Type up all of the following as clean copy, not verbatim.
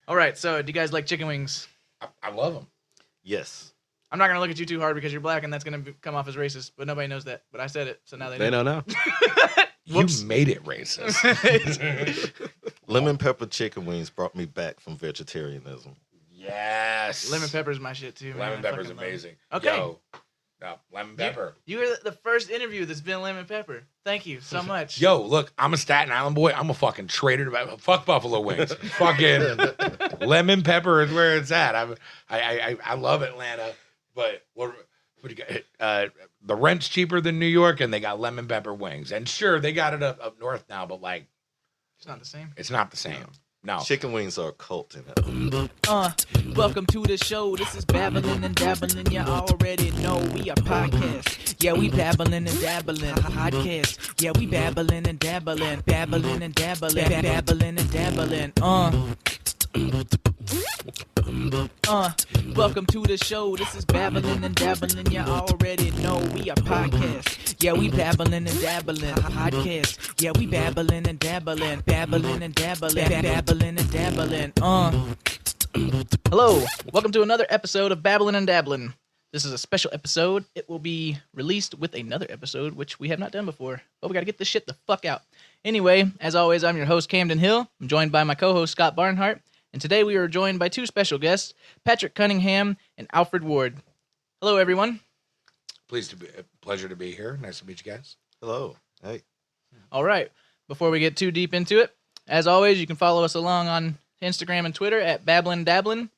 All right, so do you guys like chicken wings? I love them. Yes. I'm not going to look at you too hard because you're black and that's going to come off as racist, but nobody knows that. But I said it, so now they know. They know now. You made it racist. Lemon pepper chicken wings brought me back from vegetarianism. Yes. Lemon pepper's my shit too, man. Lemon I pepper's fucking love it. amazing. Okay. Yo, no, lemon pepper. You are the first interview that's been lemon pepper. Thank you so much. Yo, look, I'm a Staten Island boy. I'm a fucking traitor to fuck buffalo wings. Fucking lemon pepper is where it's at. I love Atlanta, but what do you got? The rent's cheaper than New York, and they got lemon pepper wings. And sure, they got it up north now, but like, It's not the same. it's not the same. No. Chicken wings are a cult in it. Welcome to the show. This is Babblin and Dabbling. You already know we a podcast. Yeah, we babbling and dabbling. Podcast. Yeah, we babbling and dabbling. Babbling and dabbling. Babbling and dabbling. Welcome to the show. This is Babblin and Dabbling. You already know we a podcast. Yeah, we babbling and dabbling. Podcast. Yeah, we babbling and dabbling. Babbling and dabbling. Babbling and dabbling. Hello. Welcome to another episode of Babblin and Dabbling. This is a special episode. It will be released with another episode, which we have not done before. But we got to get this shit the fuck out. Anyway, as always, I'm your host, Camden Hill. I'm joined by my co-host, Scott Barnhart. And today we are joined by two special guests, Patrick Cunningham and Alfred Ward. Hello, everyone. Pleasure to be here. Nice to meet you guys. Hello. Hey. All right. Before we get too deep into it, as always, you can follow us along on Instagram and Twitter at Babblin Dabblin.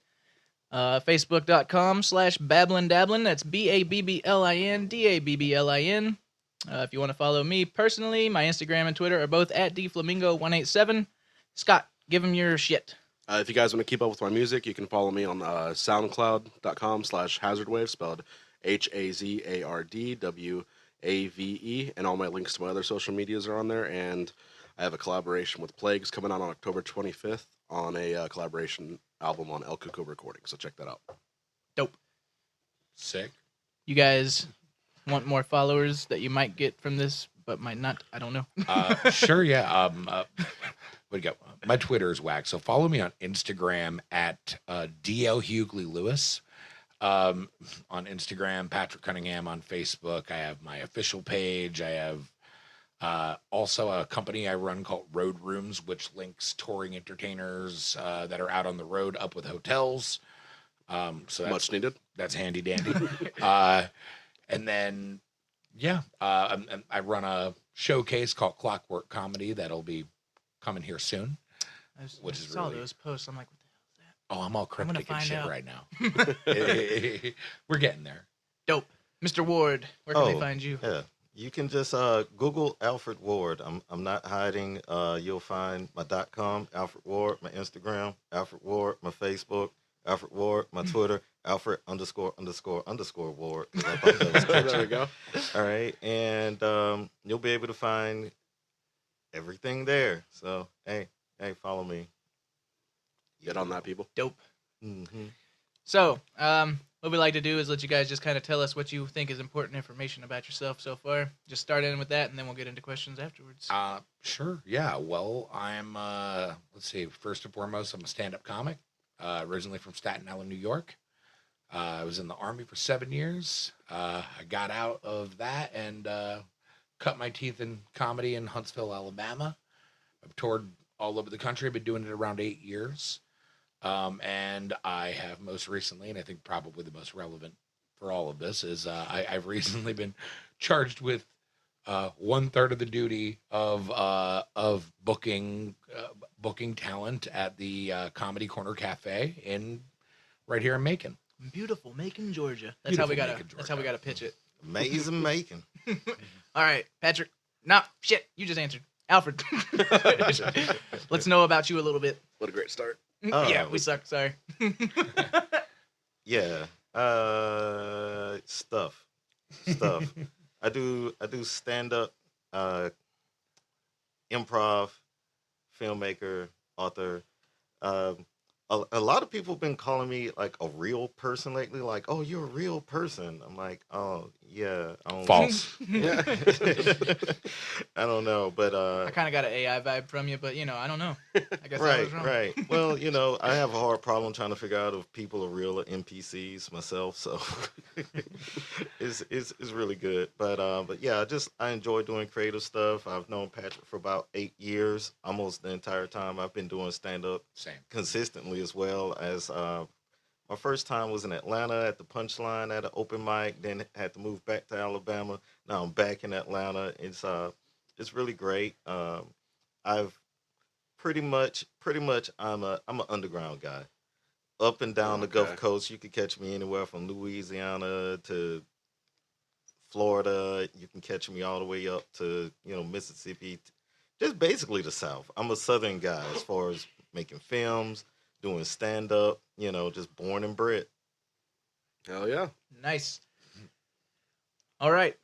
Facebook.com/Babblin Dabblin. That's Babblin Dabblin. If you want to follow me personally, my Instagram and Twitter are both at dflamingo187. Scott, give them your shit. If you guys want to keep up with my music, you can follow me on soundcloud.com/hazardwave, spelled HAZARDWAVE, and all my links to my other social medias are on there. And I have a collaboration with Plagues coming out on October 25th on a collaboration album on El Cuco Recordings, so check that out. Dope. Sick. You guys want more followers that you might get from this, but might not? I don't know. Sure, yeah. What do you got? My Twitter is whack, so follow me on Instagram at DL Hughley Lewis. On Instagram, Patrick Cunningham on Facebook. I have my official page. I have also a company I run called Road Rooms, which links touring entertainers that are out on the road up with hotels. So that's, Much needed. That's handy dandy. And then, yeah, I run a showcase called Clockwork Comedy that'll be coming here soon. I Which saw really... those posts. I'm like, what the hell is that? Oh, I'm all cryptic and shit out. right now. We're getting there. Dope. Mr. Ward, where can they find you? Yeah. You can just Google Alfred Ward. I'm not hiding. You'll find my .com, Alfred Ward, my Instagram, Alfred Ward, my Facebook, Alfred Ward, my Twitter, Alfred ___ Ward. There we go. All right. And you'll be able to find everything there. So, hey, follow me. Get on that, people. Dope. Mm-hmm. So, what we like to do is let you guys just kind of tell us what you think is important information about yourself so far. Just start in with that, and then we'll get into questions afterwards. Sure. Yeah. Well, I'm, let's see, first and foremost, I'm a stand-up comic, originally from Staten Island, New York. I was in the Army for 7 years. I got out of that and cut my teeth in comedy in Huntsville, Alabama. I've toured all over the country. I've been doing it around 8 years. And I have most recently, and I think probably the most relevant for all of this, is I've recently been charged with 1/3 of the duty of booking talent at the Comedy Corner Cafe right here in Macon. Beautiful Macon, Georgia. That's how we gotta pitch it. Amazing Macon. All right, Patrick. Nah, shit. You just answered. Alfred. Let's know about you a little bit. What a great start. Yeah, we suck. Sorry. Yeah. Stuff. I do stand up, improv, filmmaker, author. a lot of people have been calling me like a real person lately. Like, oh, you're a real person. I'm like, oh yeah, I don't False. Yeah. I don't know, but I kind of got an AI vibe from you, but I don't know. I guess I was right, wrong. right. Well, I have a hard problem trying to figure out if people are real or NPCs myself, so it's really good. But yeah, I enjoy doing creative stuff. I've known Patrick for about 8 years, almost the entire time I've been doing stand up Same. consistently, as well as my first time was in Atlanta at the Punchline at an open mic. Then had to move back to Alabama. Now I'm back in Atlanta. It's really great. I've pretty much I'm an underground guy. Up and down the Gulf Okay. Coast, you can catch me anywhere from Louisiana to Florida. You can catch me all the way up to Mississippi, just basically the South. I'm a Southern guy as far as making films, doing stand up. Just born and bred. Hell yeah. Nice. All right.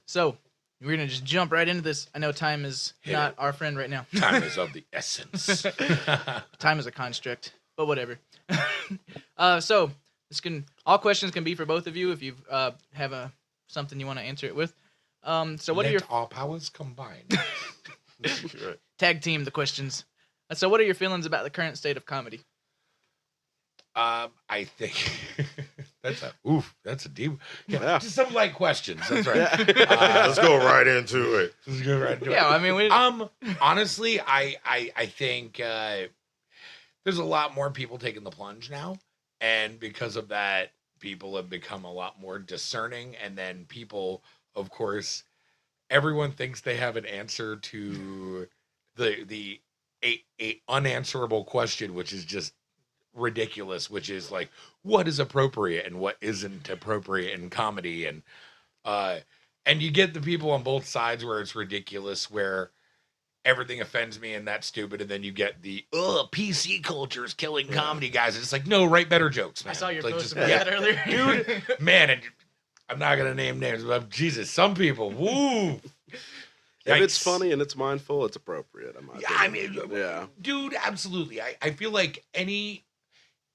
So we're going to just jump right into this. I know time is Hit not it. our friend right now. Time is of the essence. Time is a construct, but whatever. So all questions can be for both of you if you have something you want to answer it with. So what are your all powers combined? Right. tag team the questions? So what are your feelings about the current state of comedy? I think that's a deep. Yeah. Just some light questions. That's right. Let's go right into it. Let's go right into it. Yeah, I mean, Honestly, I think there's a lot more people taking the plunge now, and because of that, people have become a lot more discerning. And then people, of course, everyone thinks they have an answer to the a unanswerable question, which is just ridiculous, which is like, what is appropriate and what isn't appropriate in comedy. And you get the people on both sides where it's ridiculous, where everything offends me and that's stupid, and then you get the PC culture is killing comedy guys, and it's like, no, write better jokes, man. I saw your Like, post just- about that earlier. dude, man, and I'm not gonna name names, but Jesus, some people, woo. If it's Yikes. funny and it's mindful, it's appropriate. Yeah, I mean, yeah. dude, absolutely. I feel like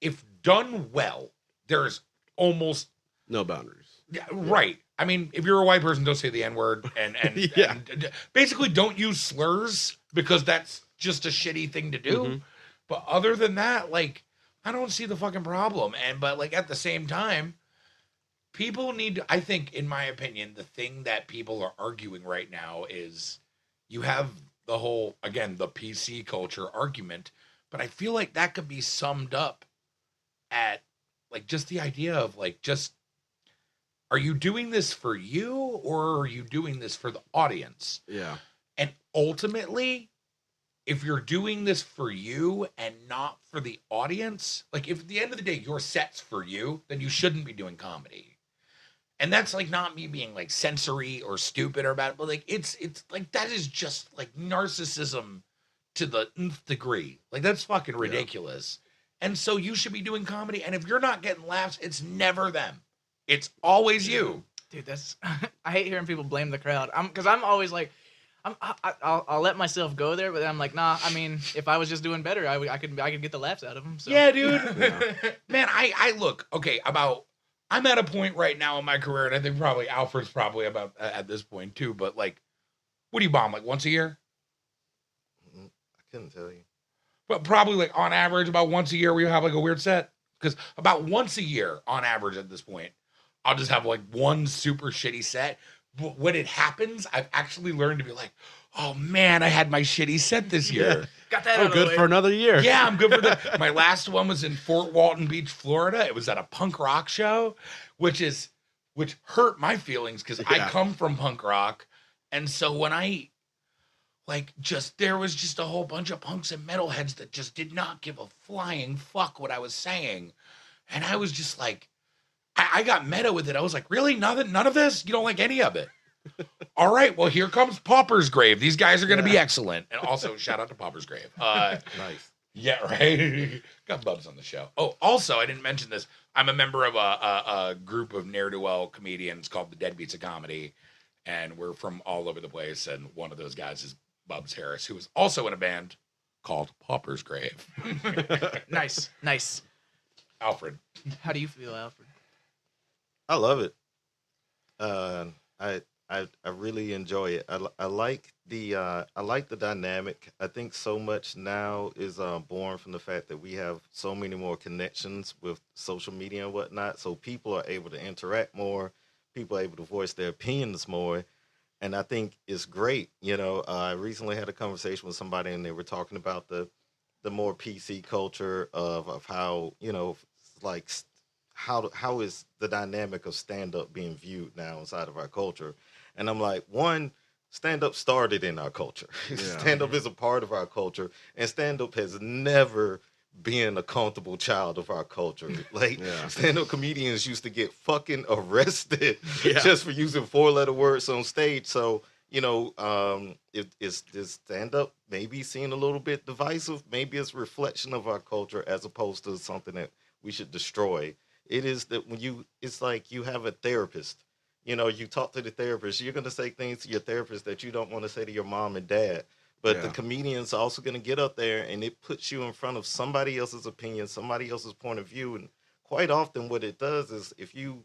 if done well, there's almost No boundaries. right. I mean, if you're a white person, don't say the N word, and Yeah. and basically don't use slurs, because that's just a shitty thing to do. Mhm. But other than that, like, I don't see the fucking problem. But like at the same time, people need to, I think, in my opinion, the thing that people are arguing right now is you have the whole, again, the PC culture argument, but I feel like that could be summed up at like just the idea of like, just, are you doing this for you or are you doing this for the audience? Yeah. And ultimately, if you're doing this for you and not for the audience, like if at the end of the day your set's for you, then you shouldn't be doing comedy. And that's like not me being like sensory or stupid or bad, but like it's like that is just like narcissism to the nth degree. Like that's fucking ridiculous. And so you should be doing comedy, and if you're not getting laughs, it's never them. It's always you. Dude, that's I hate hearing people blame the crowd. Because I'm always like, I'll let myself go there, but then I'm like, nah. I mean, if I was just doing better, I could get the laughs out of them. So. Yeah, dude. Man, I look, okay, I'm at a point right now in my career, and I think probably Alfred's probably about at this point too, but like, what do you bomb, like once a year? I couldn't tell you. But probably like on average about once a year we have like a weird set. Because about once a year on average at this point, I'll just have like one super shitty set. But when it happens, I've actually learned to be like, oh man, I had my shitty set this year. Got that out Oh, of the good way. for another year. Yeah, I'm good for that. My last one was in Fort Walton Beach, Florida. It was at a punk rock show, which hurt my feelings because I Yeah. come from punk rock. And so when there was just a whole bunch of punks and metalheads that just did not give a flying fuck what I was saying. And I was just like, I got meta with it. I was like, really? None of this? You don't like any of it? All right, well, here comes Pauper's Grave. These guys are going to be excellent. And also, shout out to Pauper's Grave. Nice. Yeah, right. Got Bubs on the show. Oh, also, I didn't mention this. I'm a member of a group of ne'er-do-well comedians called the Deadbeats of Comedy, and we're from all over the place. And one of those guys is Bubs Harris, who was also in a band called Pauper's Grave. Nice. Alfred. How do you feel, Alfred? I love it. I really enjoy it. I like the dynamic. I think so much now is born from the fact that we have so many more connections with social media and whatnot. So people are able to interact more. People are able to voice their opinions more. And I think it's great. I recently had a conversation with somebody, and they were talking about the more PC culture of how, like how is the dynamic of stand-up being viewed now inside of our culture. And I'm like, one, stand-up started in our culture. Yeah. Stand-up is a part of our culture, and stand-up has never been a comfortable child of our culture. Like, stand-up comedians used to get fucking arrested just for using 4-letter words on stage. So, if this stand-up maybe seen a little bit divisive, maybe it's a reflection of our culture as opposed to something that we should destroy. It is that it's like you have a therapist. You talk to the therapist, you're going to say things to your therapist that you don't want to say to your mom and dad. But the comedian's also going to get up there, and it puts you in front of somebody else's opinion, somebody else's point of view. And quite often what it does is, if you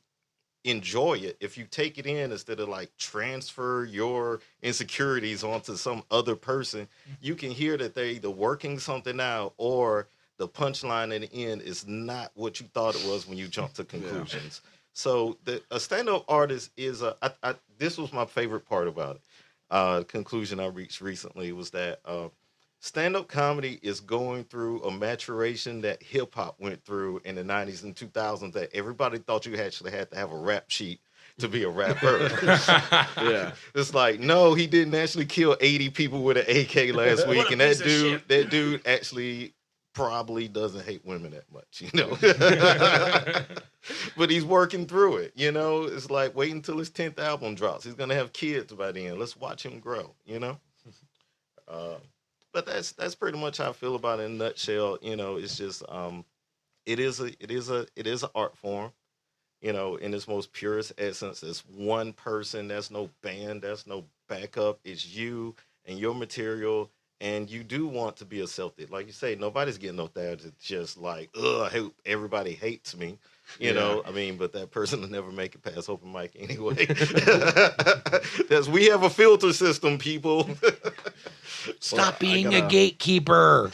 enjoy it, if you take it in instead of like transfer your insecurities onto some other person, you can hear that they're either working something out, or the punchline in the end is not what you thought it was when you jumped to conclusions. So a stand-up artist is this was my favorite part about it. Conclusion I reached recently was that stand-up comedy is going through a maturation that hip-hop went through in the 90s and 2000s, that everybody thought you actually had to have a rap sheet to be a rapper. It's like, no, he didn't actually kill 80 people with an AK last week, and that dude actually probably doesn't hate women that much, but he's working through it. It's like, wait until his 10th album drops. He's gonna have kids by then. Let's watch him grow. But that's pretty much how I feel about it in a nutshell. It's just it is an art form. In its most purest essence. It's one person. There's no band. There's no backup. It's you and your material. And you do want to be accepted. Like you say, nobody's getting up there to just like, I hope everybody hates me. But that person will never make it past open mic anyway. We have a filter system, people. Stop being a gatekeeper.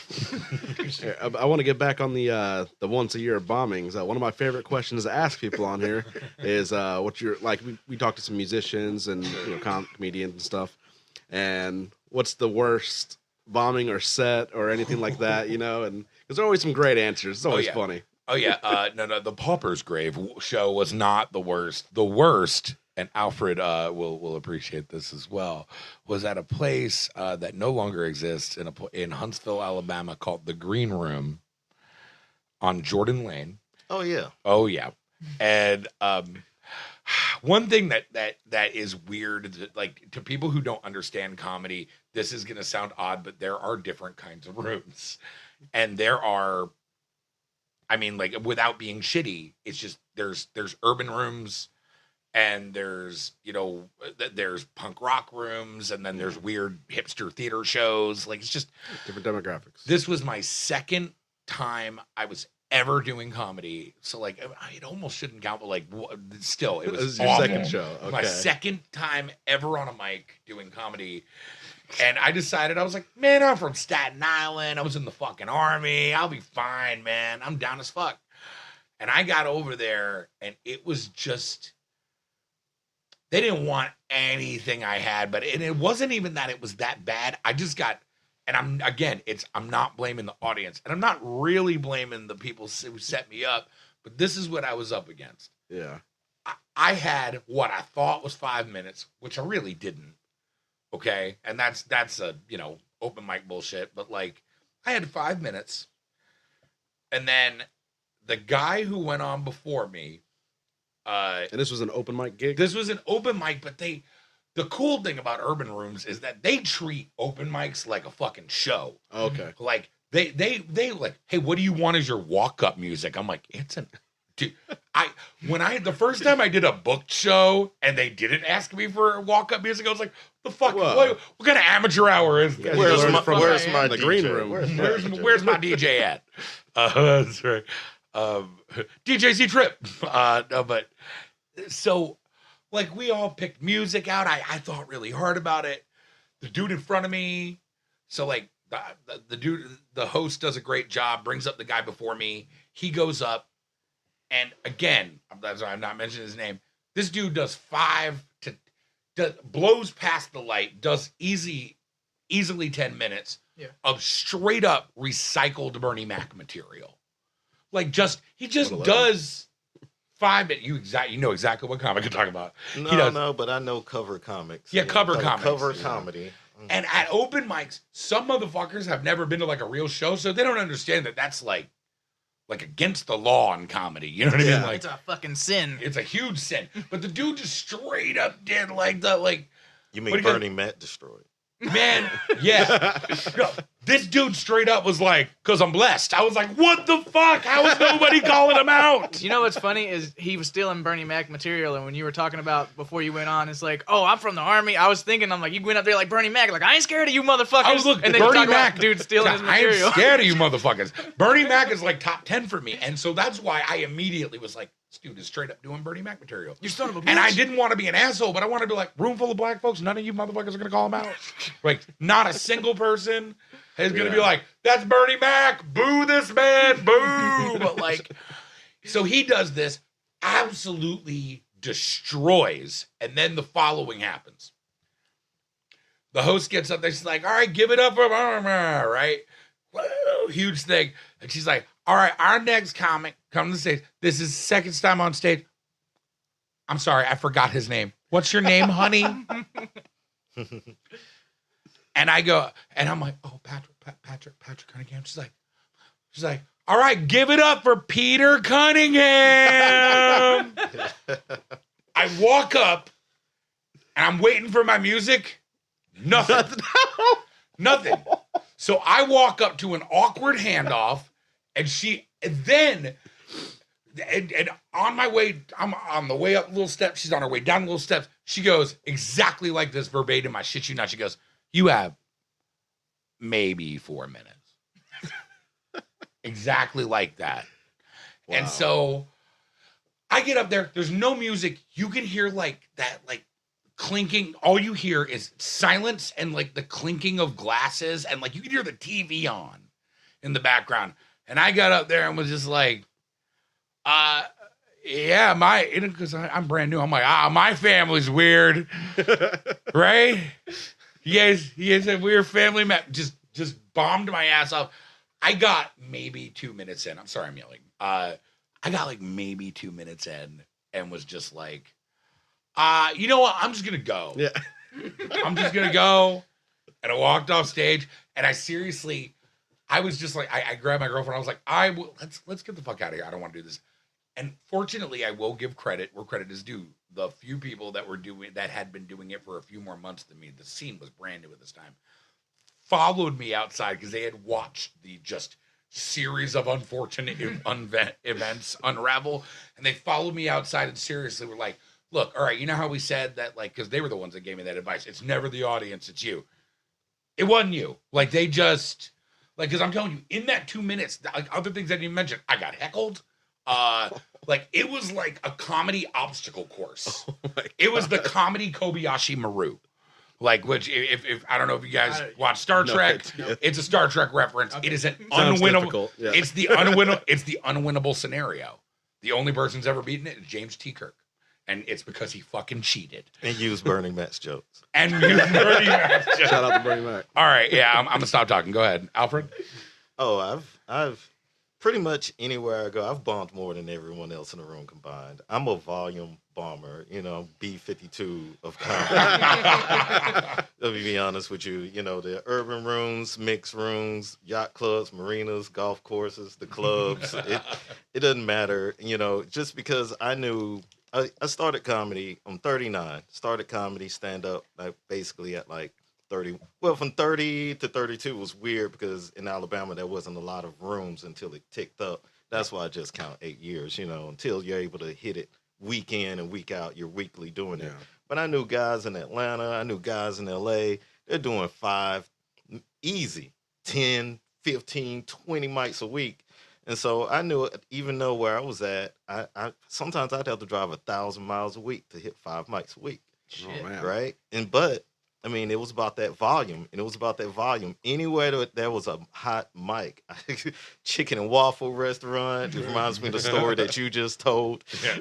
I want to get back on the once a year bombings. One of my favorite questions to ask people on here is what you're like. We talked to some musicians and comedians and stuff. And what's the worst bombing or set or anything like that, and there's always some great answers. It's always funny. No, the Pauper's Grave show was not the worst. The worst, and Alfred will appreciate this as well, was at a place that no longer exists in Huntsville, Alabama, called the Green Room on Jordan Lane. Oh yeah. And one thing that is weird is that, like, to people who don't understand comedy, this is going to sound odd, but there are different kinds of rooms. And there are, without being shitty, it's just there's urban rooms, and there's there's punk rock rooms, and then there's weird hipster theater shows. Like, it's just different demographics. This was my second time I was ever doing comedy, so like it almost shouldn't count, but still, it was your awful. Second show. Okay. My second time ever on a mic doing comedy, and I decided, I was like, man, I'm from Staten Island. I was in the fucking army. I'll be fine, man. I'm down as fuck. And I got over there, and it was just, they didn't want anything I had, but it wasn't even that it was that bad. I just got. And I'm not blaming the audience, and I'm not really blaming the people who set me up, but this is what I was up against. Yeah. I had what I thought was 5 minutes, which I really didn't. Okay. And that's a, open mic bullshit, but like, I had 5 minutes, and then the guy who went on before me, and this was an open mic gig? This was an open mic, but the cool thing about urban rooms is that they treat open mics like a fucking show. Okay. Like, they like, hey, what do you want as your walk-up music? I'm like, dude, the first time I did a booked show and they didn't ask me for walk-up music, I was like, the fuck, what kind of amateur hour is this? Where's my the DJ? green room? Where's my DJ at? That's right. DJC Trip. No, but so like we all picked music out. I thought really hard about it. The dude in front of me. So like the dude, the host does a great job, brings up the guy before me. He goes up. And again, I'm not mentioning his name. This dude does blows past the light, does easily 10 minutes of straight up recycled Bernie Mac material. Like he just does 5 minutes. You know exactly what comic I'm talking about. No, but I know cover comics. Yeah, cover comics. Cover comedy. And at open mics, some motherfuckers have never been to like a real show, so they don't understand that that's like against the law in comedy. You know what I mean? Like It's a fucking sin. it's a huge sin. But the dude just straight up did You mean Bernie Mac destroyed? man, yeah. No, this dude straight up was like, because I'm blessed. I was like, what the fuck? How is nobody calling him out? You know what's funny is he was stealing Bernie Mac material, and when you were talking about before you went on, it's like, oh, I'm from the army. I was thinking, I'm like, you went up there like Bernie Mac, like I ain't scared of you motherfuckers. I was looking, and then Bernie you talk Mac, about dude stealing his I material. ain't scared of you motherfuckers. Bernie Mac is like top 10 for me, and so that's why I immediately was like, this dude is straight up doing Bernie Mac material. You son of a bitch. And I didn't want to be an asshole, but I wanted to be like, room full of black folks, none of you motherfuckers are gonna call him out. Like, not a single person is gonna be like, that's Bernie Mac, boo this man, boo. But like, so he does this, absolutely destroys, and then the following happens. The host gets up there, she's like, all right, give it up for right? Whoa, huge thing. And she's like, all right, our next comic, come to the stage. This is second time on stage. I'm sorry, I forgot his name. What's your name, honey? And I go, and I'm like, oh, Patrick Cunningham. She's like, all right, give it up for Peter Cunningham. I walk up, and I'm waiting for my music. Nothing. Nothing. So I walk up to an awkward handoff, and and on my way, I'm on the way up little steps. She's on her way down little steps. She goes exactly like this verbatim. I shit you not. She goes, you have maybe 4 minutes. Exactly like that. Wow. And so I get up there. There's no music. You can hear like that, like clinking. All you hear is silence and like the clinking of glasses. And like you can hear the TV on in the background. And I got up there and was just like, yeah, because I'm brand new. I'm like, my family's weird. Right? You guys have weird family. Just bombed my ass off. I got maybe 2 minutes in. I'm sorry, I'm yelling. I got like maybe 2 minutes in and was just like, you know what? I'm just going to go. Yeah. I'm just going to go. And I walked off stage and I was just like, I grabbed my girlfriend. I was like, let's get the fuck out of here. I don't want to do this. And fortunately, I will give credit where credit is due. The few people that had been doing it for a few more months than me, the scene was brand new at this time, followed me outside because they had watched the just series of unfortunate events unravel. And they followed me outside and seriously were like, look, all right, you know how we said that, like, because they were the ones that gave me that advice. It's never the audience, it's you. It wasn't you. Like, they just, like, because I'm telling you, in that 2 minutes, like, other things I didn't even mention, I got heckled. Like, it was like a comedy obstacle course. Oh it was the comedy Kobayashi Maru. Like, which, if I don't know if you guys watch Star Trek, it's a Star Trek reference. Okay. It is an unwinnable. Yeah. It's the unwinnable scenario. The only person who's ever beaten it is James T. Kirk. And it's because he fucking cheated. And used Bernie Mac's jokes. Shout out to Bernie Mac. All right, yeah, I'm gonna stop talking. Go ahead, Alfred. Oh, I've pretty much anywhere I go, I've bombed more than everyone else in the room combined. I'm a volume bomber, B-52 of comedy. Let me be honest with you. The urban rooms, mixed rooms, yacht clubs, marinas, golf courses, the clubs. It doesn't matter, just because I knew. I started comedy. I'm 39. Started comedy, stand-up, basically at like 30. Well, from 30 to 32 was weird because in Alabama there wasn't a lot of rooms until it ticked up. That's why I just count 8 years, until you're able to hit it week in and week out. You're weekly doing it. Yeah. But I knew guys in Atlanta. I knew guys in LA. They're doing 5, easy, 10, 15, 20 mics a week. And so I knew, even though where I was at, I sometimes I'd have to drive 1,000 miles a week to hit 5 mics a week. Shit. Oh, man. Right? But I mean, it was about that volume, and it was about that volume. Anywhere that there was a hot mic, chicken and waffle restaurant. It reminds me of the story that you just told. Yeah.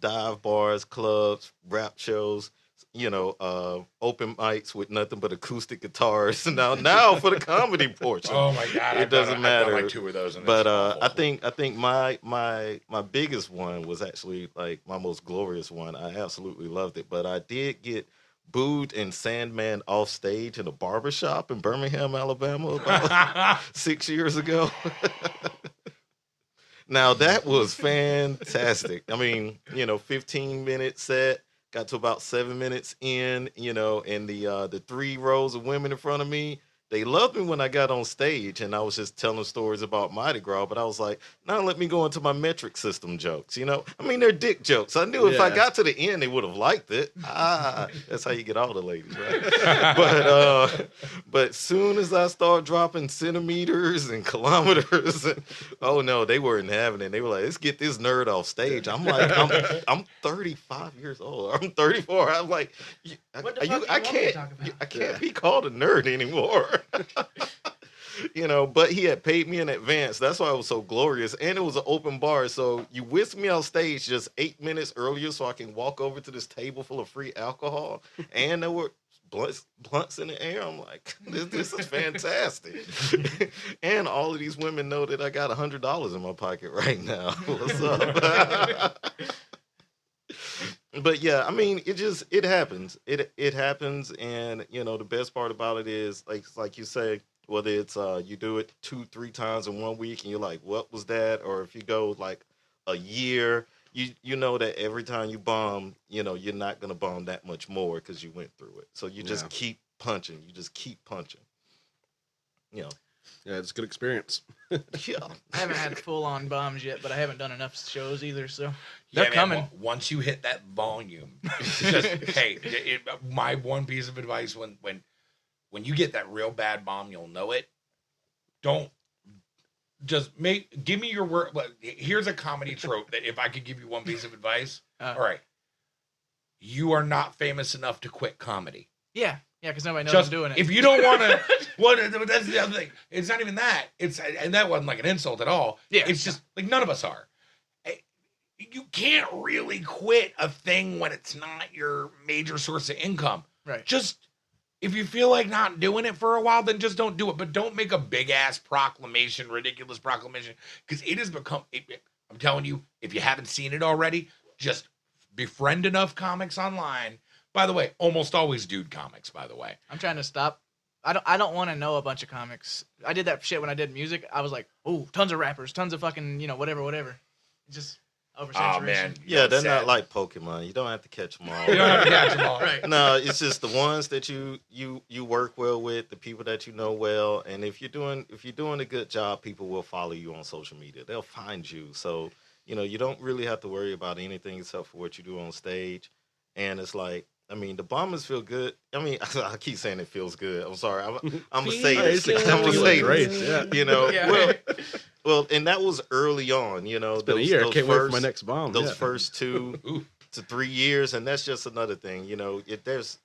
Dive bars, clubs, rap shows. Open mics with nothing but acoustic guitars. Now for the comedy portion. Oh my God! It doesn't matter. I've done like 2 of those. And But it's I awful. think my biggest one was actually like my most glorious one. I absolutely loved it. But I did get booed and Sandman off stage in a barbershop in Birmingham, Alabama about 6 years ago. Now that was fantastic. I mean, 15-minute set. Got to about 7 minutes in, and the 3 rows of women in front of me, they loved me when I got on stage, and I was just telling stories about Mardi Gras, but I was like, now let me go into my metric system jokes, I mean, they're dick jokes. I knew if I Yeah. got to the end, they would have liked it. That's how you get all the ladies, right? But soon as I start dropping centimeters and kilometers, oh no, they weren't having it. They were like, let's get this nerd off stage. I'm like, I'm 35 years old. I'm 34. I'm like, What the fuck do you I want me to can't, talk about? I can't be called a nerd anymore. But he had paid me in advance. That's why it was so glorious. And it was an open bar. So you whisked me off stage just 8 minutes earlier so I can walk over to this table full of free alcohol. And there were blunts in the air. I'm like, this is fantastic. And all of these women know that I got $100 in my pocket right now. What's up? But yeah, I mean, it happens. It happens, and the best part about it is like you say, whether it's you do it 2-3 times in 1 week, and you're like, what was that? Or if you go like a year, you know that every time you bomb, you're not gonna bomb that much more because you went through it. So you just keep punching. You just keep punching. Yeah, it's a good experience. Yeah. I haven't had full-on bombs yet, but I haven't done enough shows either, so Yeah, they're coming. Man, once you hit that volume, just hey, my one piece of advice when you get that real bad bomb, you'll know it. Don't just give me your word. Here's a comedy trope that if I could give you one piece of advice, all right, you are not famous enough to quit comedy. Yeah, because nobody knows Just I'm doing it. if you don't want to, well, that's the other thing. It's not even that. And that wasn't like an insult at all. Yeah. It's just like none of us are. You can't really quit a thing when it's not your major source of income. Right. Just if you feel like not doing it for a while, then just don't do it. But don't make a big ass proclamation, ridiculous proclamation, because it has become. I'm telling you, if you haven't seen it already, just befriend enough comics online. By the way, almost always dude comics. By the way, I'm trying to stop. I don't want to know a bunch of comics. I did that shit when I did music. I was like, oh, tons of rappers, tons of fucking, whatever. Just oversaturation. oh man, Yeah, they're sad. not like Pokemon. You don't have to catch them all. You don't have to catch them all. Right. No, it's just the ones that you work well with, the people that you know well, and if you're doing a good job, people will follow you on social media. They'll find you. So, you don't really have to worry about anything except for what you do on stage. And it's like, I mean, the bombers feel good. I mean, I keep saying it feels good. I'm sorry. I'm gonna say this. I'm gonna say Great. this. Yeah. Yeah. Well, and that was early on. It's been a year. Can't wait for my next bomb. Those Yeah. first 2 Ooh. to 3 years, and that's just another thing. There's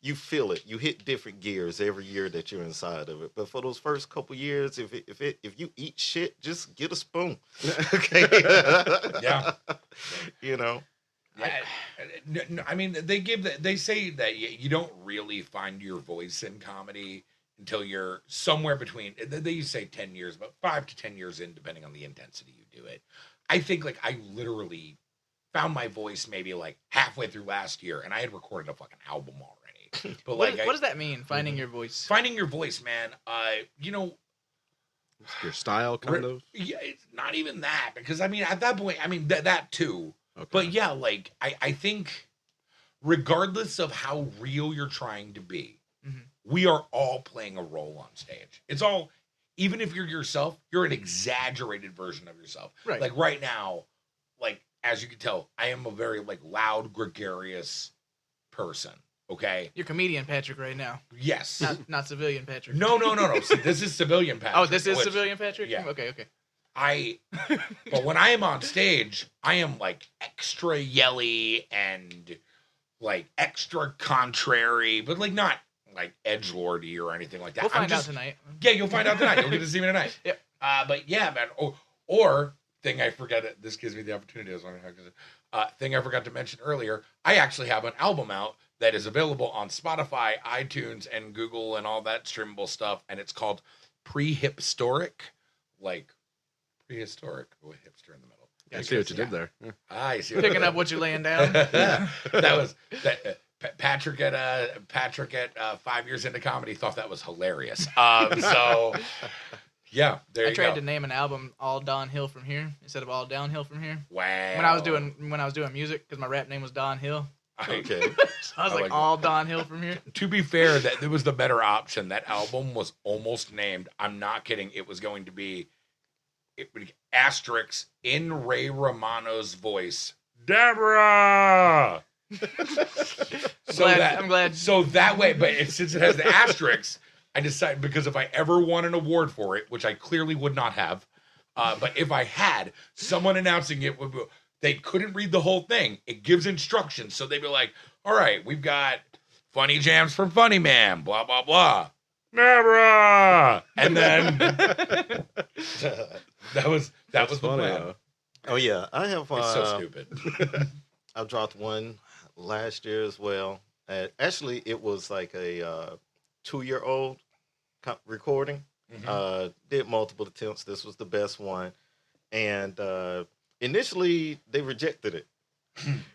you feel it. You hit different gears every year that you're inside of it. But for those first couple years, if you eat shit, just get a spoon. Okay. Yeah. I mean, they say that you don't really find your voice in comedy until you're somewhere between. They used to say 10 years, but 5 to 10 years in, depending on the intensity you do it. I think like I literally found my voice maybe like halfway through last year, and I had recorded a fucking album already. But What like, does that mean? Finding your voice. finding your voice, man. Your style, kind of. Yeah, it's not even that because I mean at that point, I mean that too. Okay. But yeah, like I think regardless of how real you're trying to be, Mhm. we are all playing a role on stage. even if you're yourself, you're an exaggerated version of yourself. Right. Like right now, like as you can tell, I am a very like loud, gregarious person. Okay. You're comedian Patrick right now, Yes. not civilian Patrick. No. See, this is civilian Patrick. Oh, this is which civilian Patrick. yeah. Okay. But when I am on stage, I am like extra yelly and like extra contrary, but like not like edgelordy or anything like that. We'll find out tonight. Yeah, you'll find out tonight. You'll get to see me tonight. Yep. But yeah, man. Or thing I forgot. This gives me the opportunity. Thing I forgot to mention earlier. I actually have an album out that is available on Spotify, iTunes, and Google and all that streamable stuff, and it's called Prehistoric, like prehistoric with hipster in the middle. I see what you did there. Yeah. I see. Picking up what you're laying down. that was that. Patrick at 5 years into comedy thought that was hilarious. So yeah, there you I tried go. to name an album "All Downhill from Here" instead of "All Downhill from Here." Wow. When I was doing music, because my rap name was Don Hill. Okay. So I was I like, like "All downhill from here." To be fair, that it was the better option. That album was almost named. I'm not kidding. It was going to be. It would asterisk in Ray Romano's voice, Deborah. I'm glad. So that way, but since it has the asterisks, I decided because if I ever won an award for it, which I clearly would not have, but if I had, someone announcing it would. They couldn't read the whole thing. It gives instructions, so they'd be like, "All right, we've got funny jams from Funny Man, blah blah blah." Deborah, and then that was the funny, plan. Oh yeah, I have. It's so stupid. I dropped one last year as well. Actually, it was like a 2-year-old recording. Mhm. Did multiple attempts. This was the best one, and initially they rejected it,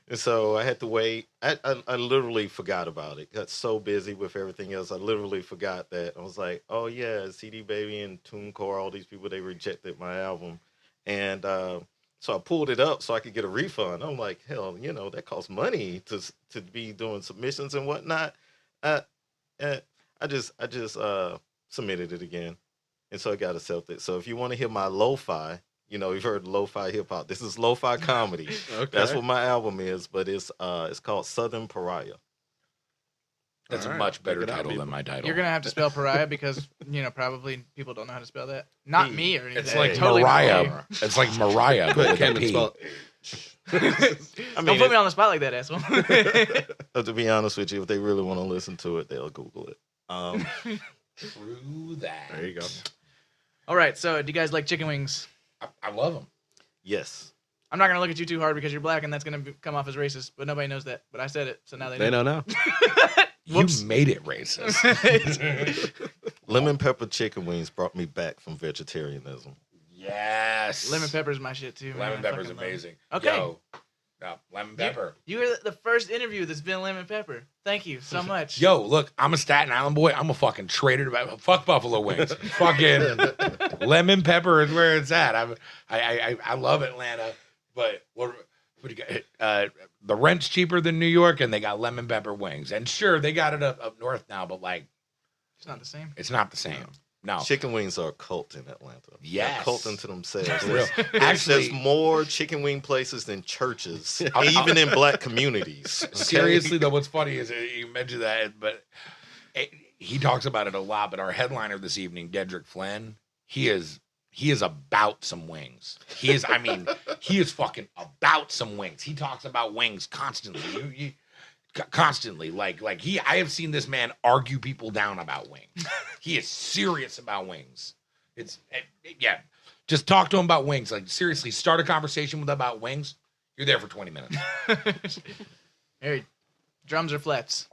and so I had to wait. I literally forgot about it. Got so busy with everything else, I literally forgot that. I was like, oh yeah, CD Baby and TuneCore, all these people, they rejected my album, and so I pulled it up so I could get a refund. I'm like, hell, that costs money to be doing submissions and whatnot. I just submitted it again, and so it got accepted. So if you want to hear my lo-fi, you've heard lo-fi hip hop. This is lo-fi comedy. Okay. That's what my album is, but it's called Southern Pariah. That's All a right. much better Check it out, title than people. my title. You're gonna have to spell pariah because probably people don't know how to spell that. Not me or anything. It's like Totally not Mariah. me. It's like Mariah. But with a Camden P. spell I Don't put me on the spot like that, asshole. To be honest with you, if they really want to listen to it, they'll Google it. True that. There you go. All right, so do you guys like chicken wings? I love them. Yes. I'm not gonna look at you too hard because you're black and that's gonna come off as racist, but nobody knows that. But I said it, so now they They know now. Whoops. You made it racist. Lemon pepper chicken wings brought me back from vegetarianism. Yes. Lemon pepper's my shit too. Man. Lemon I pepper's fucking love it. amazing. Okay. Yo, no, lemon pepper. You were the first interview that's been lemon pepper. Thank you so much. Yo, look, I'm a Staten Island boy. I'm a fucking traitor to fuck buffalo wings. Fucking lemon pepper is where it's at. I love Atlanta, but what do you got? The rent's cheaper than New York, and they got lemon pepper wings. And sure, they got it up north now, but like, It's not the same. it's not the same. No. Chicken wings are a cult in Atlanta. Yes. They're a cult unto themselves. For real. There's Actually, more chicken wing places than churches, I'll- even in black communities. Okay? seriously though, what's funny is you mentioned that, but he talks about it a lot. But our headliner this evening, Dedrick Flynn, he is about some wings. He is fucking about some wings. He talks about wings constantly. Constantly, like I have seen this man argue people down about wings. He is serious about wings. Yeah. Just talk to him about wings. Like seriously, start a conversation with him about wings. You're there for 20 minutes. Hey, drums or flats?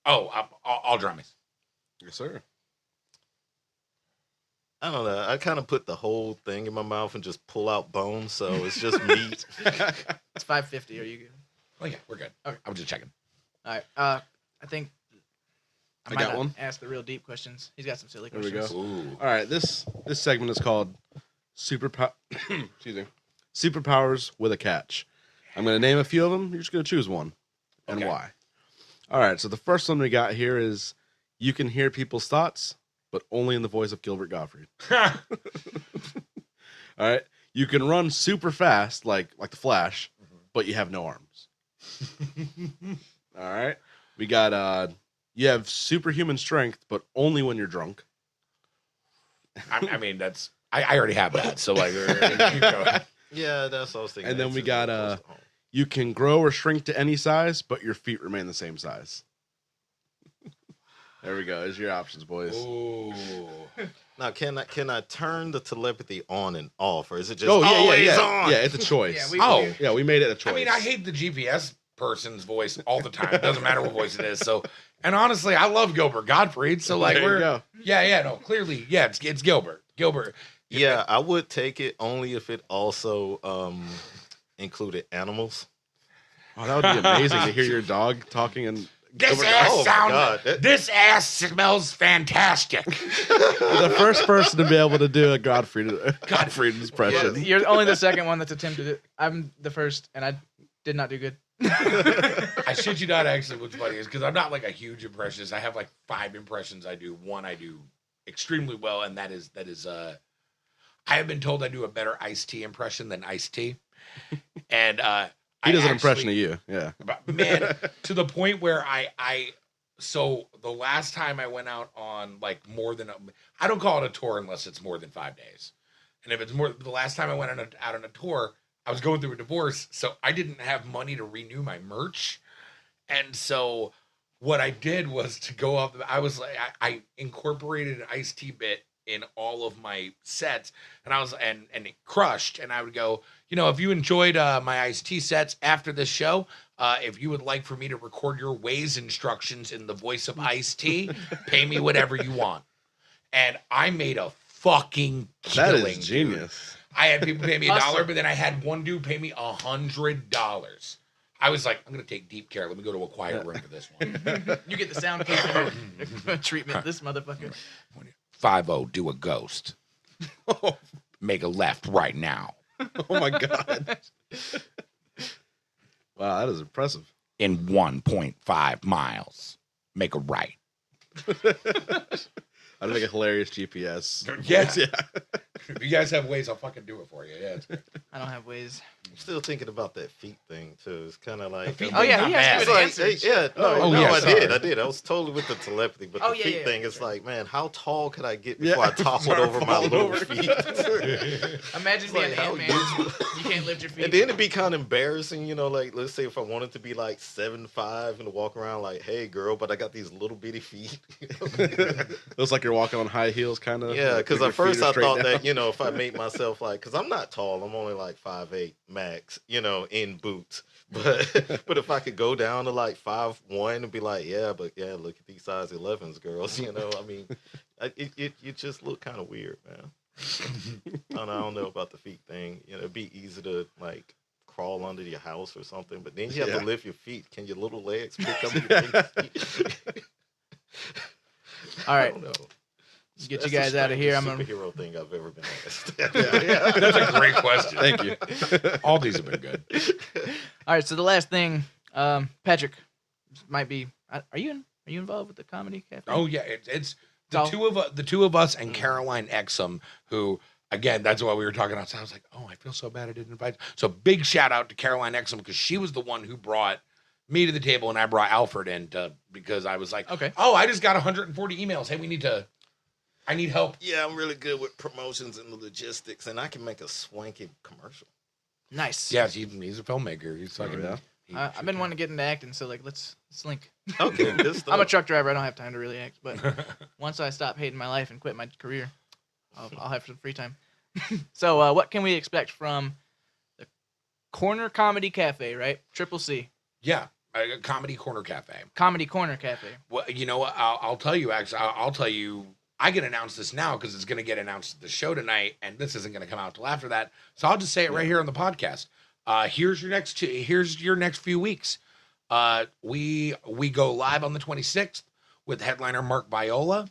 Oh, all drummies. Yes, sir. I don't know. I kind of put the whole thing in my mouth and just pull out bones, so it's just meat. It's 550. Are you good? Oh yeah, we're good. Okay. I was just checking. All right. I think I might got not one. ask the real deep questions. He's got some silly There we questions. go. Ooh. All right, this segment is called excuse me, superpowers with a catch. I'm going to name a few of them. You're just going to choose one and Okay. why. All right, so the first one we got here is you can hear people's thoughts, but only in the voice of Gilbert Gottfried. All right. You can run super fast, like the Flash, but you have no arms. All right. We got you have superhuman strength, but only when you're drunk. I mean, that's I already have that. So like, keep going. Yeah, that's what I was thinking. And then we It's got close to home. you can grow or shrink to any size, but your feet remain the same size. There we go. There's your options, boys. Ooh. Now, can I turn the telepathy on and off, or is it just Oh, always yeah. on? Yeah, it's a choice. Yeah, We made it a choice. I mean, I hate the GPS person's voice all the time. It doesn't matter what voice it is. So, and honestly, I love Gilbert Gottfried. So like, There you go. no, clearly, yeah, it's Gilbert. Gilbert. Yeah, I would take it only if it also included animals. Oh, that would be amazing to hear your dog talking and This Gilbert ass oh my sound. God, that- This ass smells fantastic. the first person to be able to do a Gottfried impression. You're only the second one that's attempted it. I'm the first, and I did not do good. I shit you not. Actually, what's funny is because I'm not like a huge impressionist. I have like 5 impressions I do. One I do extremely well, and that is I have been told I do a better Ice-T impression than Ice-T, and He does an impression of you. Yeah. man, to the point where so the last time I went out on like more than I don't call it a tour unless it's more than 5 days, and if it's more, the last time I went out on a tour, I was going through a divorce, so I didn't have money to renew my merch, and so what I did was to go up. I was like, I incorporated an Ice-T bit in all of my sets, and I was and it crushed, and I would go, if you enjoyed my Ice-T sets after this show, if you would like for me to record your Waze instructions in the voice of Ice-T, pay me whatever you want. And I made a fucking killing. That is genius. I had people pay me $1, Awesome. but then I had one dude pay me $100. I was like, I'm gonna take deep care. Let me go to a quiet room for this one. You get the sound treatment. This motherfucker. 50, do a ghost. Make a left right now. Oh my God. Wow, that is impressive. In 1.5 miles, make a right. I'd make a hilarious GPS. Yeah. voice, If you guys have ways, I'll fucking do it for you. Yeah. I don't have ways. I'm still thinking about that feet thing too. It's kind of like feet Oh yeah, not he bad. has It's good like, answers. hey, yeah, no, Oh, no, yeah, I sorry. did. I was totally with the telepathy, but Oh, the yeah, feet yeah, thing yeah. is like, man, how tall could I get Yeah. before I toppled over my Fall little over. feet? Imagine being like, how Ant-Man. you- You can't lift your feet. And then it'd be kind of embarrassing, like let's say if I wanted to be like 7'5" and to walk around like, hey girl, but I got these little bitty feet. Looks like you're walking on high heels, kind of. Yeah, because at first I thought that, if I made myself like, because I'm not tall, I'm only like 5'8" max, in boots. But if I could go down to like 5'1" and be like, look at these size 11s, girls, I mean, it just look kind of weird, man. I don't know about the feet thing. It'd be easy to like crawl under your house or something, but then you have to lift your feet. Can your little legs pick up your big feet? All I right, don't know. let's get That's you the guys out of here. I'm strangest gonna. superhero thing I've ever been asked. That's a great question. Thank you. All these have been good. All right, so the last thing, Patrick, might be. Are you involved with the comedy cafe? Oh yeah, it's the Oh. two of us and Caroline Exum, who again, that's why we were talking outside. I was like, oh, I feel so bad I didn't invite. So big shout out to Caroline Exum because she was the one who brought me to the table and I brought Alfred in because I was like, Okay. oh, I just got 140 emails. Hey, I need help. Yeah, I'm really good with promotions and the logistics, and I can make a swanky commercial. Nice. Yeah, he's a filmmaker. He's fucking. yeah. I've been wanting to get into acting, so like let's link. Okay, good stuff. I'm a truck driver. I don't have time to really act, but once I stop hating my life and quit my career, I'll have some free time. So what can we expect from the Corner Comedy Cafe, right? Triple C. Yeah, a Comedy Corner Cafe. Comedy Corner Cafe. Well, you know what? I'll tell you. Actually, I'll tell you. I can announce this now because it's going to get announced at the show tonight, and this isn't going to come out till after that. So I'll just say it right here on the podcast. Here's your next few weeks. We go live on the 26th with headliner Mark Viola.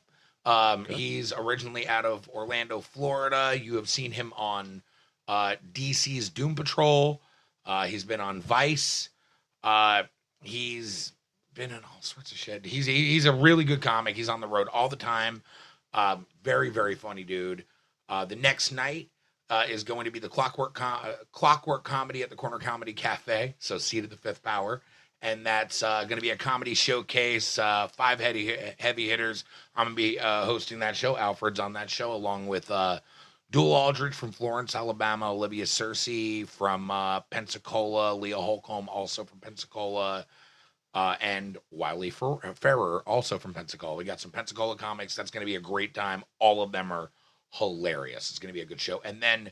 He's originally out of Orlando, Florida. You have seen him on DC's Doom Patrol. He's been on Vice. He's been in all sorts of shit. He's a really good comic. He's on the road all the time. Very, very funny dude. The next night is going to be the Clockwork Comedy at the Corner Comedy Cafe. So Seat of the Fifth Power. And that's going to be a comedy showcase, 5 heavy hitters. I'm going to be hosting that show. Alfred's on that show, along with Dual Aldridge from Florence, Alabama, Olivia Searcy from Pensacola, Leah Holcomb, also from Pensacola, and Wiley Ferrer, also from Pensacola. We got some Pensacola comics. That's going to be a great time. All of them are hilarious. It's going to be a good show. And then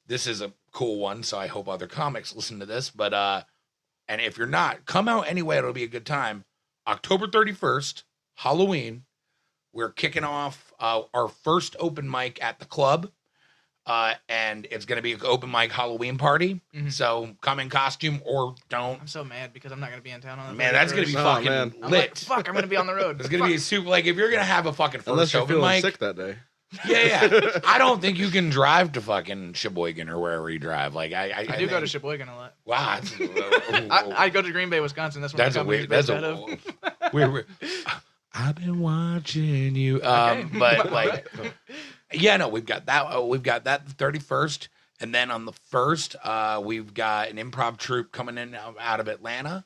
this is a cool one, so I hope other comics listen to this. But and if you're not, come out anyway. It'll be a good time. October 31st, Halloween. We're kicking off our first open mic at the club. And it's going to be an open mic Halloween party. Mm-hmm. So come in costume or don't. I'm so mad because I'm not going to be in town on that. Man, that's going to be fucking lit. I'm like, fuck, I'm going to be on the road. It's going to be super, like, if you're going to have a fucking first open mic. Sick that day. Yeah. I don't think you can drive to fucking Sheboygan or wherever you drive. Like, I do go to Sheboygan a lot. Wow. I go to Green Bay, Wisconsin. That's where my company's based out of. We're I've been watching you. But like, yeah, no, we've got that. We've got that the 31st, and then on the 1st, we've got an improv troupe coming in out of Atlanta,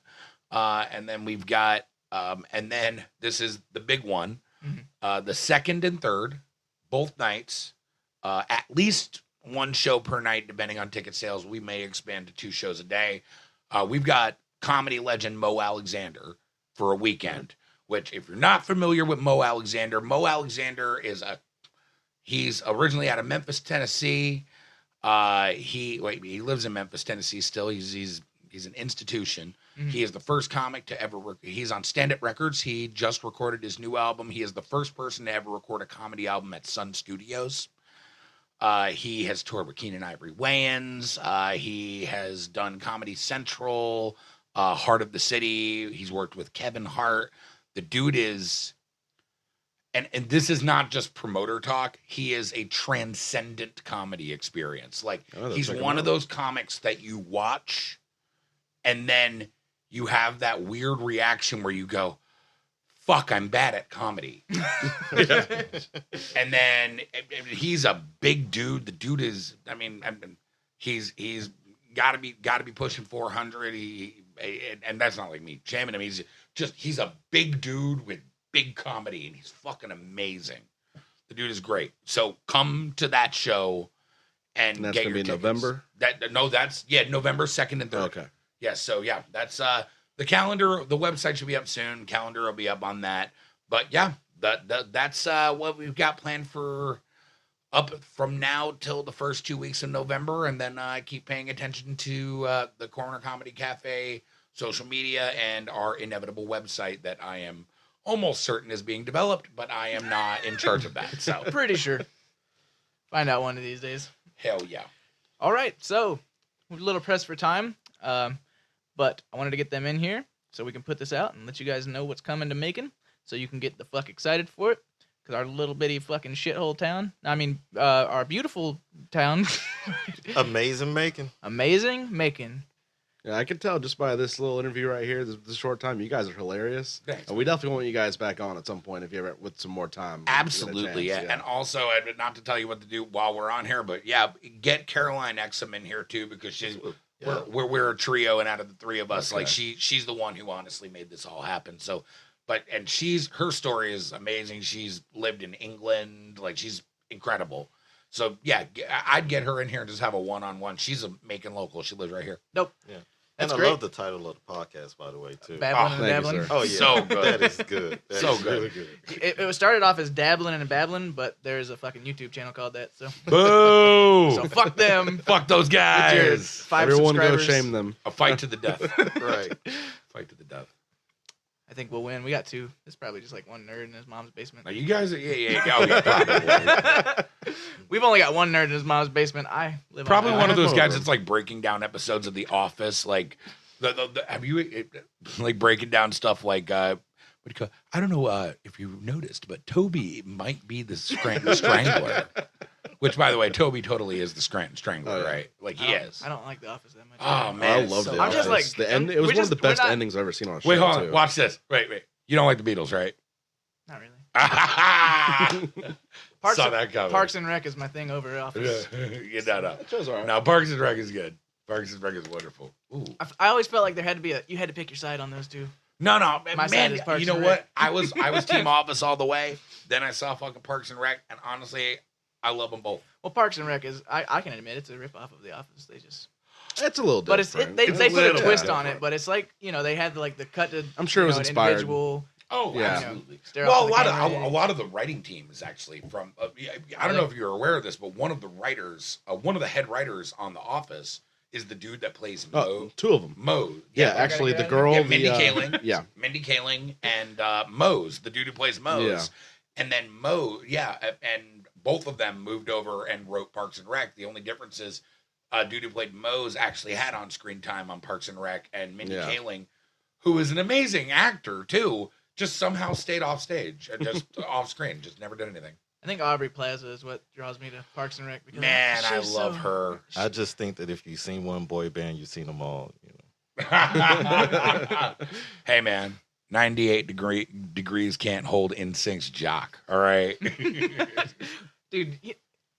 and then we've got, and then this is the big one, the 2nd and 3rd, both nights, at least one show per night, depending on ticket sales. We may expand to 2 shows a day. We've got comedy legend Mo Alexander for a weekend. Which, if you're not familiar with Mo Alexander is he's originally out of Memphis, Tennessee. He lives in Memphis, Tennessee still. He's an institution. Mm-hmm. He is the first comic to ever, he's on Stand Up Records. He just recorded his new album. He is the first person to ever record a comedy album at Sun Studios. He has toured with Keenan Ivory Wayans. He has done Comedy Central, Heart of the City. He's worked with Kevin Hart. The dude is, and this is not just promoter talk. He is a transcendent comedy experience. Like, he's one of those comics that you watch, and then you have that weird reaction where you go, "Fuck, I'm bad at comedy." And then he's a big dude. The dude is, I mean, he's got to be pushing 400. And that's not like me shaming him. He's a big dude with big comedy, and he's fucking amazing. The dude is great. So come to that show and that's get gonna your be tickets. November. November 2nd and 3rd. Okay. Yeah. So yeah, that's the calendar. The website should be up soon. Calendar will be up on that. But yeah, that's what we've got planned for up from now till the first 2 weeks in November, and then keep paying attention to the Corner Comedy Cafe social media and our inevitable website that I am almost certain is being developed, but I am not in charge of that. So pretty sure. Find out one of these days. Hell yeah. All right, so we're a little pressed for time, but I wanted to get them in here so we can put this out and let you guys know what's coming to Macon, so you can get the fuck excited for it. Because our little bitty fucking shithole town, our beautiful town. Amazing Macon. Amazing Macon. Yeah, I can tell just by this little interview right here, this short time, you guys are hilarious. Thanks. And we definitely want you guys back on at some point if you ever with some more time. Absolutely, chance, yeah. And also, not to tell you what to do while we're on here, but yeah, get Caroline Exum in here too, because we're a trio, and out of the 3 of us, like she's the one who honestly made this all happen. So. And her story is amazing. She's lived in England. Like, she's incredible. So, yeah, I'd get her in here and just have a one-on-one. She's a Macon local. She lives right here. Nope. Yeah. That's and I great. love the title of the podcast, by the way, too. Babblin Dabblin. You, oh, yeah. So good. That is good. That so is good. Really good. It was started off as Dabblin and Babblin, but there's a fucking YouTube channel called that. So, Boo! so fuck them. Fuck those With your guys. 5 Everyone go subscribers. shame them. A fight to the death. Right. Fight to the death. I think we'll win. We got 2. It's probably just like one nerd in his mom's basement. Now, you guys are, probably. We've only got one nerd in his mom's basement. I live Probably on one of those more guys of them. that's like breaking down episodes of The Office, like have you like breaking down stuff like I don't know if you noticed, but Toby might be the Scranton Strangler. Which, by the way, Toby totally is the Scranton Strangler, right? Like he is. I don't like The Office that much. Oh man, I it's loved so it. I'm just like- the end. It was we're one of the just- we're best not- endings I've ever seen on a show. Wait, hold on. too. Watch this. Wait. You don't like the Beatles, right? Not really. Saw that coming. Parks and Rec is my thing over Office. Yeah, no. That show's all right. No, Parks and Rec is good. Parks and Rec is wonderful. Ooh. I always felt like there had to be you had to pick your side on those two. No, My side is Parks you know and what? Rec. I was Team Office all the way. Then I saw fucking Parks and Rec, and honestly, I love them both. Well, Parks and Rec is I can admit it's a ripoff of The Office. They just It's a little but different. they It's put a little twist on different. it, but it's like they had like the cut to. I'm sure it was an inspired. Individual, Oh, Yeah. absolutely. stare Well, off the camera. a lot of the writing team is actually from. I don't know if you're aware of this, but one of the writers, one of the head writers on The Office, is the dude that plays Mo. Two of them. Mo. Yeah, I actually, gotta the get girl, Yeah, the, Mindy Kaling. yeah, Mindy Kaling and Mose, the dude who plays Mose. Yeah. And then and both of them moved over and wrote Parks and Rec. The only difference is dude who played Mose actually had on-screen time on Parks and Rec, and Mindy Yeah. Kaling, who is an amazing actor too, just somehow stayed off stage and just off screen, just never did anything. I think Aubrey Plaza is what draws me to Parks and Rec. Because Man, I she's love so- her. I just think that if you've seen one boy band, you've seen them all. Hey man, 98 degrees can't hold NSYNC's jock. All right. Dude,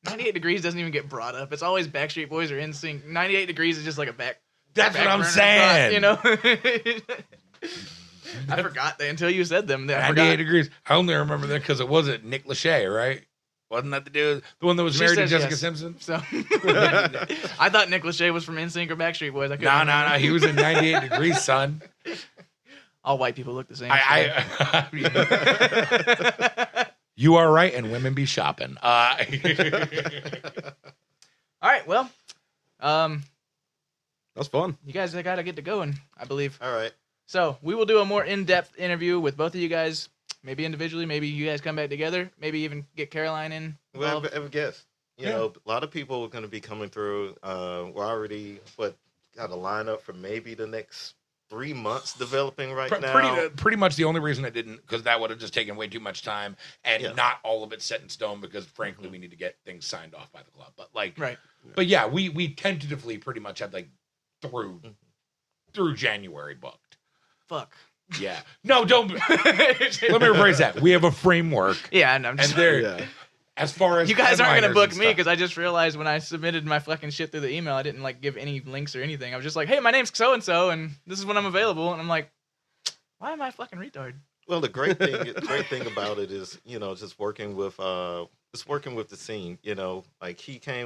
98 Degrees doesn't even get brought up. It's always Backstreet Boys or NSYNC. 98 Degrees is just like a back. That's what back I'm burner saying. thought, I forgot that until you said them. I 98 forgot. degrees. I only remember that because it wasn't Nick Lachey, right? Wasn't that the dude, the one that was She married to says Jessica yes. Simpson? So I thought Nick Lachey was from NSYNC or Backstreet Boys. I couldn't No, remember. he was in 98 degrees, son. All white people look the same. You are right, and women be shopping. All right, well, that's fun. you guys got to get to going, I believe. All right. So we will do a more in-depth interview with both of you guys, maybe individually, maybe you guys come back together, maybe even get Caroline in. Well, involved. have a guess. You know, a lot of people are going to be coming through. We're already got a lineup for maybe the next 3 months developing right now. Pretty much the only reason I didn't, because that would have just taken way too much time, and Yeah. not all of it set in stone, because frankly, we need to get things signed off by the club. But Right. But yeah, we tentatively pretty much had through January booked. Fuck. Yeah. No, don't. Let me rephrase that. We have a framework, Yeah, and I'm and just. there, Yeah. as far as You guys aren't gonna headliners book and me stuff. because I just realized when I submitted my fucking shit through the email, I didn't give any links or anything. I was just like, "Hey, my name's so and so, and this is when I'm available." And I'm like, "Why am I a fucking retard?" Well, the great thing about it is, just working with the scene.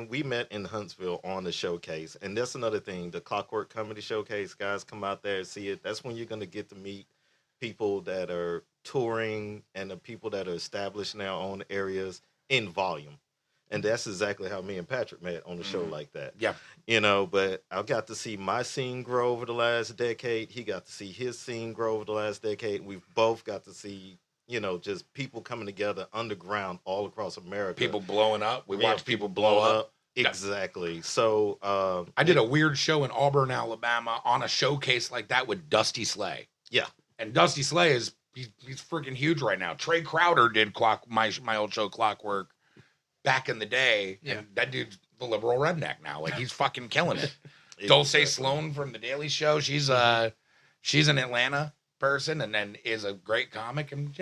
We met in Huntsville on the showcase, and that's another thing. The Clockwork Comedy Showcase, guys, come out there and see it. That's when you're gonna get to meet people that are touring and the people that are established now on areas in volume. And that's exactly how me and Patrick met on the show like that. Yeah. But I got to see my scene grow over the last decade. He got to see his scene grow over the last decade. We've both got to see, just people coming together underground all across America. People blowing up. We Yeah, watch people blow up. Exactly. So I did a weird show in Auburn, Alabama, on a showcase like that with Dusty Slay. Yeah. And Dusty Slay he's freaking huge right now. Trey Crowder did my old show Clockwork back in the day. Yeah. And that dude's the liberal redneck now. He's fucking killing it. Dulce Sloan from The Daily Show. She's an Atlanta person and then is a great comic. And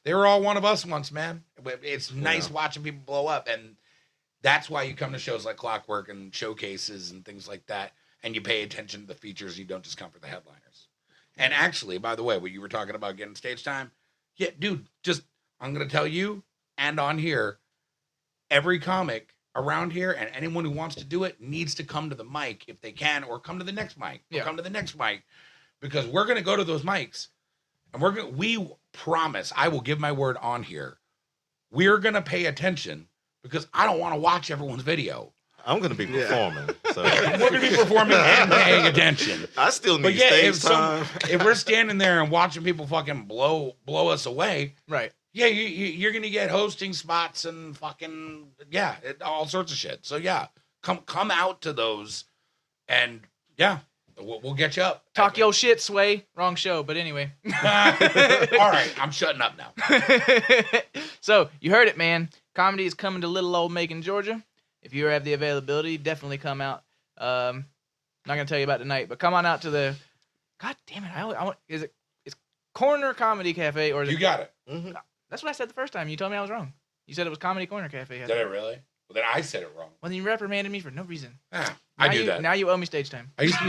they were all one of us once, man. It's nice watching people blow up. And that's why you come to shows like Clockwork and showcases and things like that. And you pay attention to the features. You don't just come for the headliners. And actually, by the way, when you were talking about getting stage time, yeah, dude, I'm going to tell you and on here, every comic around here and anyone who wants to do it needs to come to the mic if they can, or come to the next mic, or come to the next mic, because we're going to go to those mics and we promise, I will give my word on here, we're going to pay attention because I don't want to watch everyone's video. I'm going to be performing. So. We're going to be performing and paying attention. I still need But yeah, stage time. if we're standing there and watching people fucking blow us away, Right. yeah, you're gonna get hosting spots and fucking all sorts of shit. So yeah, come out to those, and yeah, we'll get you up. Talk your shit, Sway. Wrong show, but anyway. All right, I'm shutting up now. So you heard it, man. Comedy is coming to little old Macon, Georgia. If you have the availability, definitely come out. Not gonna tell you about tonight, but come on out to the. God damn it! I want. It's Corner Comedy Cafe or is You it? got it. Mhm. That's what I said the first time. You told me I was wrong. You said it was Comedy Corner Cafe. Did I really? Well, then I said it wrong. Well, then you reprimanded me for no reason. I do you, that. Now you owe me stage time. I used to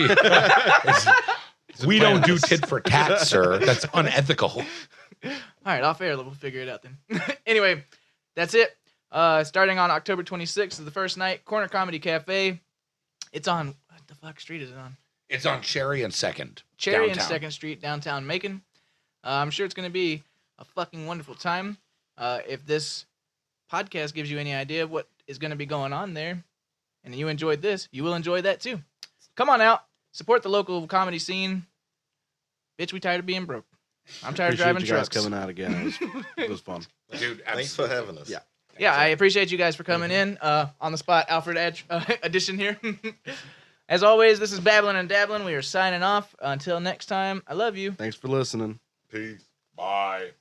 be. We don't do tit for tat, sir. That's unethical. All right, off air, we'll figure it out then. Anyway, that's it. Starting on October 26th is the first night. Corner Comedy Cafe. It's on, what the fuck street is it on? It's on Cherry and 2nd. Cherry and downtown. 2nd Street, downtown Macon. I'm sure it's going to be a fucking wonderful time. If this podcast gives you any idea of what is going to be going on there, and you enjoyed this, you will enjoy that too. Come on out. Support the local comedy scene. Bitch, we tired of being broke. I'm tired of driving you guys trucks. coming out again. It was fun. Dude, Thanks for having us. Yeah. Yeah, I appreciate you guys for coming in. On the spot, Alfred edition here. As always, this is Babblin and Dabblin. We are signing off. Until next time, I love you. Thanks for listening. Peace. Bye.